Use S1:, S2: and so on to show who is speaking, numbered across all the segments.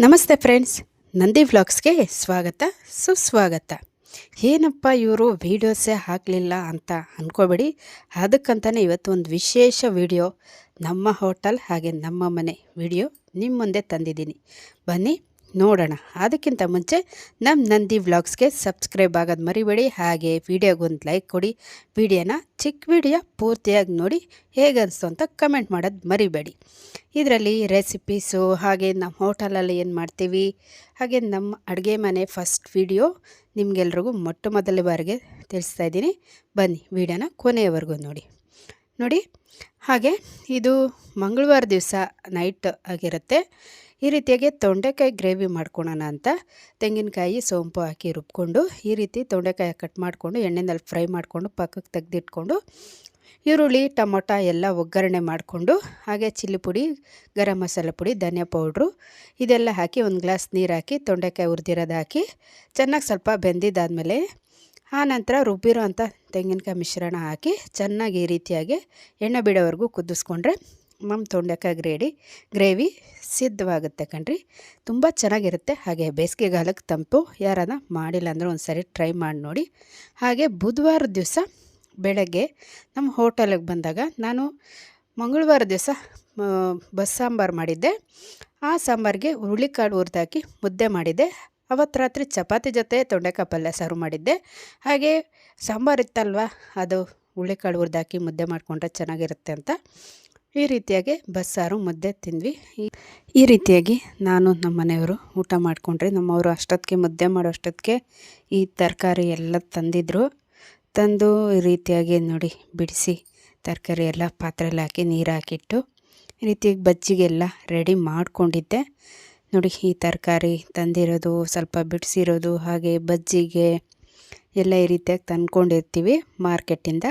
S1: ನಮಸ್ತೆ ಫ್ರೆಂಡ್ಸ್, ನಂದಿ ವ್ಲಾಗ್ಸ್ಗೆ ಸ್ವಾಗತ ಸುಸ್ವಾಗತ. ಏನಪ್ಪ ಇವರು ವೀಡಿಯೋಸೇ ಹಾಕಲಿಲ್ಲ ಅಂತ ಅಂದ್ಕೋಬೇಡಿ. ಅದಕ್ಕಂತಲೇ ಇವತ್ತು ಒಂದು ವಿಶೇಷ ವಿಡಿಯೋ, ನಮ್ಮ ಹೋಟೆಲ್ ಹಾಗೆ ನಮ್ಮ ಮನೆ ವಿಡಿಯೋ ನಿಮ್ಮ ಮುಂದೆ ತಂದಿದ್ದೀನಿ. ಬನ್ನಿ ನೋಡೋಣ. ಅದಕ್ಕಿಂತ ಮುಂಚೆ ನಮ್ಮ ನಂದಿ ವ್ಲಾಗ್ಸ್ಗೆ ಸಬ್ಸ್ಕ್ರೈಬ್ ಆಗೋದು ಮರಿಬೇಡಿ. ಹಾಗೆ ವಿಡಿಯೋಗೊಂದು ಲೈಕ್ ಕೊಡಿ. ವಿಡಿಯೋನ ಚಿಕ್ಕ ವಿಡಿಯೋ ಪೂರ್ತಿಯಾಗಿ ನೋಡಿ ಹೇಗೆ ಅನಿಸ್ತು ಅಂತ ಕಮೆಂಟ್ ಮಾಡೋದು ಮರಿಬೇಡಿ. ಇದರಲ್ಲಿ ರೆಸಿಪೀಸು, ಹಾಗೆ ನಮ್ಮ ಹೋಟೆಲಲ್ಲಿ ಏನು ಮಾಡ್ತೀವಿ, ಹಾಗೆ ನಮ್ಮ ಅಡುಗೆ ಮನೆ ಫಸ್ಟ್ ವಿಡಿಯೋ ನಿಮಗೆಲ್ರಿಗೂ ಮೊದಲ ಬಾರಿಗೆ ತಿಳಿಸ್ತಾ ಇದ್ದೀನಿ. ಬನ್ನಿ ವಿಡಿಯೋನ ಕೊನೆಯವರೆಗೂ ನೋಡಿ. ಹಾಗೆ ಇದು ಮಂಗಳವಾರ ದಿವಸ ನೈಟ್ ಆಗಿರುತ್ತೆ. ಈ ರೀತಿಯಾಗಿ ತೊಂಡೆಕಾಯಿ ಗ್ರೇವಿ ಮಾಡ್ಕೊಳ್ಳೋಣ ಅಂತ ತೆಂಗಿನಕಾಯಿ ಸೋಂಪು ಹಾಕಿ ರುಬ್ಕೊಂಡು ಈ ರೀತಿ ತೊಂಡೆಕಾಯಿ ಕಟ್ ಮಾಡಿಕೊಂಡು ಎಣ್ಣೆನಲ್ಲಿ ಫ್ರೈ ಮಾಡಿಕೊಂಡು ಪಕ್ಕಕ್ಕೆ ತೆಗೆದಿಟ್ಕೊಂಡು ಈರುಳ್ಳಿ ಟೊಮೊಟೊ ಎಲ್ಲ ಒಗ್ಗರಣೆ ಮಾಡಿಕೊಂಡು, ಹಾಗೆ ಚಿಲ್ಲಿ ಪುಡಿ, ಗರಂ ಮಸಾಲೆ ಪುಡಿ, ಧನಿಯಾ ಪೌಡ್ರು ಇದೆಲ್ಲ ಹಾಕಿ ಒಂದು ಗ್ಲಾಸ್ ನೀರು ಹಾಕಿ ತೊಂಡೆಕಾಯಿ ಹುರಿದಿರೋದು ಹಾಕಿ ಚೆನ್ನಾಗಿ ಸ್ವಲ್ಪ ಬೆಂದಿದ್ದಾದಮೇಲೆ ಆನಂತರ ರುಬ್ಬಿರೋ ಅಂಥ ತೆಂಗಿನಕಾಯಿ ಮಿಶ್ರಣ ಹಾಕಿ ಚೆನ್ನಾಗಿ ಈ ರೀತಿಯಾಗಿ ಎಣ್ಣೆ ಬಿಡೋವರೆಗೂ ಕುದಿಸ್ಕೊಂಡ್ರೆ ನಮ್ಮ ತೊಂಡೆಕಾಯಿ ಗ್ರೇವಿ ಸಿದ್ಧವಾಗುತ್ತೆ ಕಣ್ರಿ. ತುಂಬ ಚೆನ್ನಾಗಿರುತ್ತೆ. ಹಾಗೆ ಬೇಸಿಗೆಗಾಲಕ್ಕೆ ತಂಪು. ಯಾರಾನ ಮಾಡಿಲ್ಲ ಅಂದರೆ ಒಂದು ಸರಿ ಟ್ರೈ ಮಾಡಿ ನೋಡಿ. ಹಾಗೆ ಬುಧವಾರ ದಿವಸ ಬೆಳಗ್ಗೆ ನಮ್ಮ ಹೋಟೆಲಿಗೆ ಬಂದಾಗ ನಾನು ಮಂಗಳವಾರ ದಿವಸ ಬಸ್ಸಾಂಬಾರು ಮಾಡಿದ್ದೆ. ಆ ಸಾಂಬಾರಿಗೆ ಹುರುಳಿಕಾಳು ಹುರಿದಾಕಿ ಮುದ್ದೆ ಮಾಡಿದ್ದೆ. ಅವತ್ತು ರಾತ್ರಿ ಚಪಾತಿ ಜೊತೆ ತೊಂಡೆಕಾಯಿ ಪಲ್ಯ ಸರ್ವ್ ಮಾಡಿದ್ದೆ. ಹಾಗೆ ಸಾಂಬಾರು ಇತ್ತಲ್ವ, ಅದು ಹುರುಳಿಕಾಳು ಹುರಿದಾಕಿ ಮುದ್ದೆ ಮಾಡಿಕೊಂಡ್ರೆ ಚೆನ್ನಾಗಿರುತ್ತೆ ಅಂತ ಈ ರೀತಿಯಾಗಿ ಬಸ್ಸಾರು ಮುದ್ದೆ ತಿಂದ್ವಿ. ಈ ರೀತಿಯಾಗಿ ನಾನು ನಮ್ಮ ಮನೆಯವರು ಊಟ ಮಾಡಿಕೊಂಡ್ರೆ, ನಮ್ಮವರು ಅಷ್ಟೊತ್ತಿಗೆ ಮುದ್ದೆ ಮಾಡೋ ಅಷ್ಟೊತ್ತಿಗೆ ಈ ತರಕಾರಿ ಎಲ್ಲ ತಂದು ಈ ರೀತಿಯಾಗಿ ನೋಡಿ ಬಿಡಿಸಿ ತರಕಾರಿ ಎಲ್ಲ ಪಾತ್ರೆಯಲ್ಲಿ ಹಾಕಿ ನೀರು ಹಾಕಿಟ್ಟು ಈ ರೀತಿಯಾಗಿ ಬಜ್ಜಿಗೆಲ್ಲ ರೆಡಿ ಮಾಡಿಕೊಂಡಿದ್ದೆ. ನೋಡಿ, ಈ ತರಕಾರಿ ತಂದಿರೋದು, ಸ್ವಲ್ಪ ಬಿಡಿಸಿರೋದು, ಹಾಗೆ ಬಜ್ಜಿಗೆ ಎಲ್ಲ ಈ ರೀತಿಯಾಗಿ ತಂದ್ಕೊಂಡಿರ್ತೀವಿ ಮಾರ್ಕೆಟಿಂದ.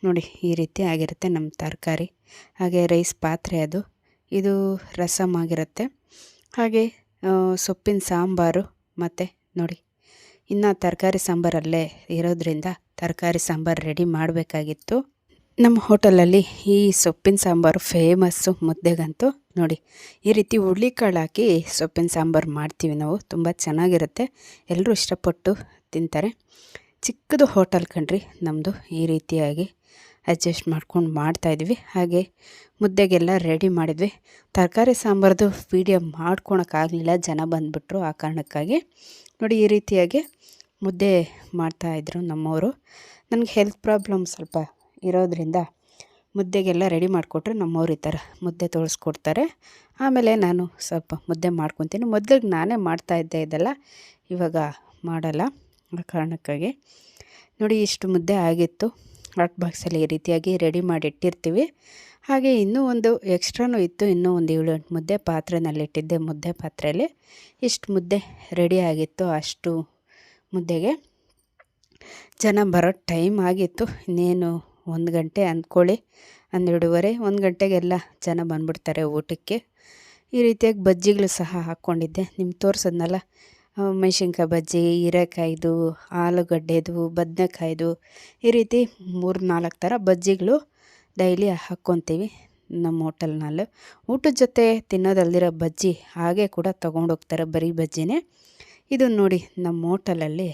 S1: ನೋಡಿ, ಈ ರೀತಿ ಆಗಿರುತ್ತೆ ನಮ್ಮ ತರಕಾರಿ. ಹಾಗೆ ರೈಸ್ ಪಾತ್ರೆ ಇದು ರಸಮ್ ಆಗಿರುತ್ತೆ. ಹಾಗೆ ಸೊಪ್ಪಿನ ಸಾಂಬಾರು, ಮತ್ತು ನೋಡಿ ಇನ್ನು ತರಕಾರಿ ಸಾಂಬಾರಲ್ಲೇ ಇರೋದ್ರಿಂದ ತರಕಾರಿ ಸಾಂಬಾರು ರೆಡಿ ಮಾಡಬೇಕಾಗಿತ್ತು. ನಮ್ಮ ಹೋಟೆಲಲ್ಲಿ ಈ ಸೊಪ್ಪಿನ ಸಾಂಬಾರು ಫೇಮಸ್ಸು ಮುದ್ದೆಗಂತೂ. ನೋಡಿ, ಈ ರೀತಿ ಹುರುಳಿಕಾಳು ಹಾಕಿ ಸೊಪ್ಪಿನ ಸಾಂಬಾರು ಮಾಡ್ತೀವಿ ನಾವು. ತುಂಬ ಚೆನ್ನಾಗಿರುತ್ತೆ, ಎಲ್ಲರೂ ಇಷ್ಟಪಟ್ಟು ತಿಂತಾರೆ. ಚಿಕ್ಕದು ಹೋಟೆಲ್ ಕಣ್ರಿ ನಮ್ಮದು. ಈ ರೀತಿಯಾಗಿ ಅಡ್ಜಸ್ಟ್ ಮಾಡ್ಕೊಂಡು ಮಾಡ್ತಾಯಿದ್ವಿ. ಹಾಗೆ ಮುದ್ದೆಗೆಲ್ಲ ರೆಡಿ ಮಾಡಿದ್ವಿ. ತರಕಾರಿ ಸಾಂಬಾರ್ದು ವೀಡಿಯೋ ಮಾಡ್ಕೊಳಕ್ಕಾಗಲಿಲ್ಲ, ಜನ ಬಂದುಬಿಟ್ರು. ಆ ಕಾರಣಕ್ಕಾಗಿ ನೋಡಿ ಈ ರೀತಿಯಾಗಿ ಮುದ್ದೆ ಮಾಡ್ತಾಯಿದ್ರು ನಮ್ಮವರು. ನನಗೆ ಹೆಲ್ತ್ ಪ್ರಾಬ್ಲಮ್ ಸ್ವಲ್ಪ ಇರೋದ್ರಿಂದ ಮುದ್ದೆಗೆಲ್ಲ ರೆಡಿ ಮಾಡಿಕೊಟ್ರೆ ನಮ್ಮವ್ರು ಈ ಥರ ಮುದ್ದೆ ತೋರಿಸ್ಕೊಡ್ತಾರೆ. ಆಮೇಲೆ ನಾನು ಸ್ವಲ್ಪ ಮುದ್ದೆ ಮಾಡ್ಕೊತೀನಿ. ಮೊದಲಿಗೆ ನಾನೇ ಮಾಡ್ತಾಯಿದ್ದೆ ಇದೆಲ್ಲ, ಇವಾಗ ಮಾಡಲ್ಲ. ಆ ಕಾರಣಕ್ಕಾಗಿ ನೋಡಿ ಇಷ್ಟು ಮುದ್ದೆ ಆಗಿತ್ತು. ಹಾಟ್ ಬಾಕ್ಸಲ್ಲಿ ಈ ರೀತಿಯಾಗಿ ರೆಡಿ ಮಾಡಿ ಇಟ್ಟಿರ್ತೀವಿ. ಹಾಗೆ ಇನ್ನೂ ಒಂದು ಎಕ್ಸ್ಟ್ರಾನೂ ಇತ್ತು. ಇನ್ನೂ ಒಂದು 7-8 ಮುದ್ದೆ ಪಾತ್ರೆನಲ್ಲಿಟ್ಟಿದ್ದೆ. ಮುದ್ದೆ ಪಾತ್ರೆಯಲ್ಲಿ ಇಷ್ಟು ಮುದ್ದೆ ರೆಡಿ ಆಗಿತ್ತು. ಅಷ್ಟು ಮುದ್ದೆಗೆ ಜನ ಬರೋ ಟೈಮ್ ಆಗಿತ್ತು. ಇನ್ನೇನು 1 ಗಂಟೆ ಅಂದ್ಕೊಳ್ಳಿ, 12:30, 1 ಗಂಟೆಗೆಲ್ಲ ಜನ ಬಂದುಬಿಡ್ತಾರೆ ಊಟಕ್ಕೆ. ಈ ರೀತಿಯಾಗಿ ಬಜ್ಜಿಗಳು ಸಹ ಹಾಕ್ಕೊಂಡಿದ್ದೆ. ನಿಮ್ಗೆ ತೋರಿಸೋದ್ನಲ್ಲ, ಮೆಣಸಿನ್ಕಾಯಿ ಬಜ್ಜಿ, ಹೀರೆಕಾಯ್ದು, ಆಲೂಗಡ್ಡೆದು, ಬದನೆಕಾಯ್ದು, ಈ ರೀತಿ 3-4 ಥರ ಬಜ್ಜಿಗಳು ಡೈಲಿ ಹಾಕ್ಕೊತೀವಿ ನಮ್ಮ ಹೋಟೆಲ್ನಲ್ಲಿ. ಊಟದ ಜೊತೆ ತಿನ್ನೋದಲ್ದಿರೋ ಬಜ್ಜಿ ಹಾಗೆ ಕೂಡ ತೊಗೊಂಡೋಗ್ತಾರೆ, ಬರೀ ಬಜ್ಜಿನೇ. ಇದು ನೋಡಿ ನಮ್ಮ ಹೋಟೆಲಲ್ಲಿ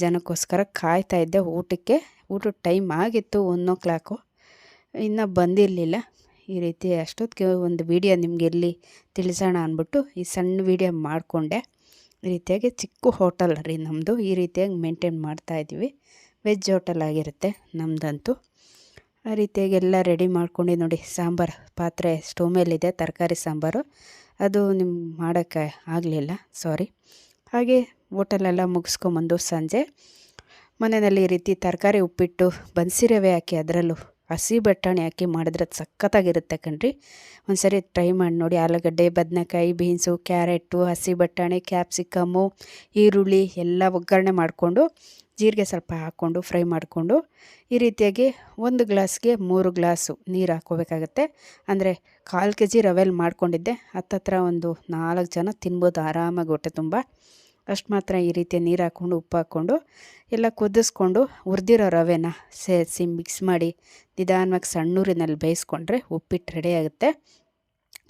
S1: ಜನಕ್ಕೋಸ್ಕರ ಕಾಯ್ತಾಯಿದ್ದೆ ಊಟಕ್ಕೆ. ಊಟದ ಟೈಮ್ ಆಗಿತ್ತು, 1 o'clock, ಇನ್ನೂ ಬಂದಿರಲಿಲ್ಲ. ಈ ರೀತಿ ಅಷ್ಟೊತ್ತಿಗೆ ಒಂದು ವೀಡಿಯೋ ನಿಮಗೆ ಎಲ್ಲಿ ತಿಳಿಸೋಣ ಅಂದ್ಬಿಟ್ಟು ಈ ಸಣ್ಣ ವೀಡಿಯೋ ಮಾಡಿಕೊಂಡೆ. ಈ ರೀತಿಯಾಗಿ ಚಿಕ್ಕ ಹೋಟೆಲ್ ರೀ ನಮ್ಮದು. ಈ ರೀತಿಯಾಗಿ ಮೇಂಟೈನ್ ಮಾಡ್ತಾಯಿದ್ವಿ. ವೆಜ್ ಹೋಟೆಲ್ ಆಗಿರುತ್ತೆ ನಮ್ಮದಂತೂ. ಆ ರೀತಿಯಾಗಿ ಎಲ್ಲ ರೆಡಿ ಮಾಡ್ಕೊಂಡು ನೋಡಿ, ಸಾಂಬಾರು ಪಾತ್ರೆ ಸ್ಟವ್ ಮೇಲಿದೆ, ತರಕಾರಿ ಸಾಂಬಾರು ಅದು ನಿಮ್ಗೆ ಮಾಡೋಕ್ಕೆ ಆಗಲಿಲ್ಲ, ಸಾರಿ. ಹಾಗೆ ಹೋಟೆಲೆಲ್ಲ ಮುಗಿಸ್ಕೊಂಬಂದು ಸಂಜೆ ಮನೆಯಲ್ಲಿ ಈ ರೀತಿ ತರಕಾರಿ ಉಪ್ಪಿಟ್ಟು, ಬನ್ಸಿ ರವೆ ಹಾಕಿ ಅದರಲ್ಲೂ ಹಸಿ ಬಟಾಣಿ ಹಾಕಿ ಮಾಡಿದ್ರೆ ಸಖತ್ತಾಗಿರುತ್ತೆ ಕಣ್ರಿ. ಒಂದು ಸರಿ ಟ್ರೈ ಮಾಡಿ ನೋಡಿ. ಆಲೂಗಡ್ಡೆ, ಬದನೆಕಾಯಿ, ಬೀನ್ಸು, ಕ್ಯಾರೆಟು, ಹಸಿ ಬಟಾಣಿ, ಕ್ಯಾಪ್ಸಿಕಮ್ಮು, ಈರುಳ್ಳಿ ಎಲ್ಲ ಒಗ್ಗರಣೆ ಮಾಡಿಕೊಂಡು ಜೀರಿಗೆ ಸ್ವಲ್ಪ ಹಾಕ್ಕೊಂಡು ಫ್ರೈ ಮಾಡಿಕೊಂಡು ಈ ರೀತಿಯಾಗಿ 1 ಗ್ಲಾಸ್ಗೆ 3 ಗ್ಲಾಸು ನೀರು ಹಾಕ್ಕೋಬೇಕಾಗತ್ತೆ. ಅಂದರೆ 1/4 kg ರವೆಯಲ್ಲಿ ಮಾಡ್ಕೊಂಡಿದ್ದೆ. ಹತ್ತತ್ರ ಒಂದು 4 ಜನ ತಿನ್ಬೋದು ಆರಾಮಾಗಿ, ಹೊಟ್ಟೆ ತುಂಬ. ಅಷ್ಟು ಮಾತ್ರ ಈ ರೀತಿ ನೀರು ಹಾಕ್ಕೊಂಡು ಉಪ್ಪು ಹಾಕ್ಕೊಂಡು ಎಲ್ಲ ಕುದಿಸ್ಕೊಂಡು ಹುರಿದಿರೋ ರವೆನ ಸೇರಿಸಿ ಮಿಕ್ಸ್ ಮಾಡಿ ನಿಧಾನವಾಗಿ ಸಣ್ಣೂರಿನಲ್ಲಿ ಬೇಯಿಸ್ಕೊಂಡ್ರೆ ಉಪ್ಪಿಟ್ಟು ರೆಡಿ ಆಗುತ್ತೆ.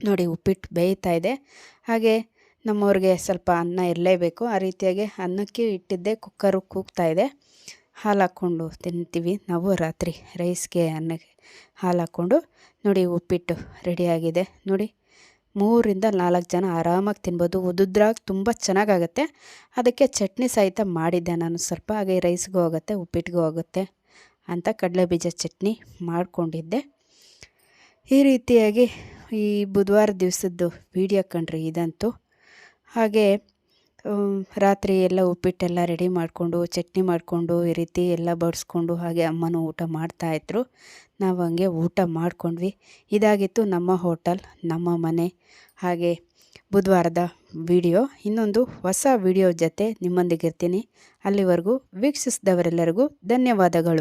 S1: ನೋಡಿ, ಉಪ್ಪಿಟ್ಟು ಬೇಯ್ತಾ ಇದೆ. ಹಾಗೆ ನಮ್ಮವ್ರಿಗೆ ಸ್ವಲ್ಪ ಅನ್ನ ಇರಲೇಬೇಕು. ಆ ರೀತಿಯಾಗಿ ಅನ್ನಕ್ಕೆ ಇಟ್ಟಿದ್ದೆ, ಕುಕ್ಕರು ಕೂಗ್ತಾಯಿದೆ. ಹಾಲು ಹಾಕ್ಕೊಂಡು ತಿಂತೀವಿ ನಾವು ರಾತ್ರಿ ರೈಸ್ಗೆ, ಅನ್ನಕ್ಕೆ ಹಾಲು ಹಾಕ್ಕೊಂಡು. ನೋಡಿ ಉಪ್ಪಿಟ್ಟು ರೆಡಿಯಾಗಿದೆ ನೋಡಿ. 3ರಿಂದ 4 ಜನ ಆರಾಮಾಗಿ ತಿನ್ಬೋದು. ಉದುದ್ರಾಗಿ ತುಂಬ ಚೆನ್ನಾಗಾಗತ್ತೆ. ಅದಕ್ಕೆ ಚಟ್ನಿ ಸಹಿತ ಮಾಡಿದ್ದೆ ನಾನು ಸ್ವಲ್ಪ, ಹಾಗೆ ರೈಸ್ಗೂ ಹೋಗುತ್ತೆ ಉಪ್ಪಿಟ್ಟಿಗೂ ಹೋಗುತ್ತೆ ಅಂತ ಕಡಲೆ ಬೀಜ ಚಟ್ನಿ ಮಾಡಿಕೊಂಡಿದ್ದೆ. ಈ ರೀತಿಯಾಗಿ ಈ ಬುಧವಾರ ದಿವಸದ್ದು ವಿಡಿಯೋ ಕಣ್ರಿ ಇದಂತೂ. ಹಾಗೆ ರಾತ್ರಿ ಎಲ್ಲ ಉಪ್ಪಿಟ್ಟೆಲ್ಲ ರೆಡಿ ಮಾಡಿಕೊಂಡು, ಚಟ್ನಿ ಮಾಡಿಕೊಂಡು, ಈ ರೀತಿ ಎಲ್ಲ ಬಡಿಸ್ಕೊಂಡು, ಹಾಗೆ ಅಮ್ಮನೂ ಊಟ ಮಾಡ್ತಾಯಿದ್ರು. ನಾವು ಹಂಗೆ ಊಟ ಮಾಡ್ಕೊಂಡ್ವಿ. ಇದಾಗಿತ್ತು ನಮ್ಮ ಹೋಟೆಲ್, ನಮ್ಮ ಮನೆ, ಹಾಗೆ ಬುಧವಾರದ ವಿಡಿಯೋ. ಇನ್ನೊಂದು ಹೊಸ ವಿಡಿಯೋ ಜೊತೆ ನಿಮ್ಮೊಂದಿಗಿರ್ತೀನಿ. ಅಲ್ಲಿವರೆಗೂ ವೀಕ್ಷಿಸಿದವರೆಲ್ಲರಿಗೂ ಧನ್ಯವಾದಗಳು.